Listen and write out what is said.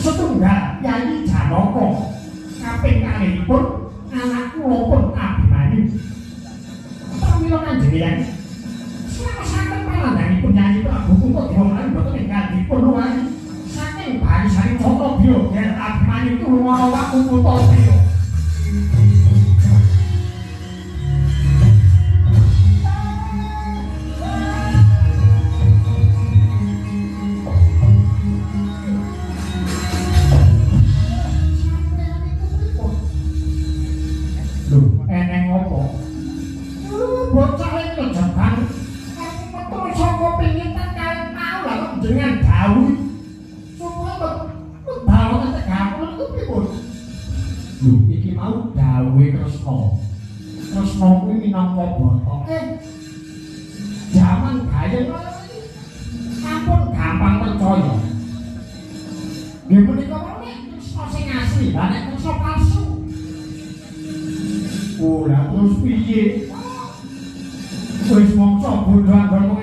setunggal Yayi Janaka kaping kalihipun anak kula pun Abimanyu. Pramila panjenengan siraosaken palandhanipun Yayi Prabu Kuntadewa menawi boten ingkang dipun ruwangi saking barisaning Cakrabya yen Abimanyu tulunga waku Kuntadewa. Eneng apa? Bocah iki kejeban. Metu saka pingitan kalih tau lah kok jenengan dawuh. Supaya bawa tegapun iku pripun? Lho, iki mau dawuhe Kresna. Kresna kuwi minangka botoke. Jaman gayeng ampun gampang percaya. Nggih punika nek Kresna sing asli, lah nek Kresna palsu. Ora terus piye? Wis mongso bondo anggon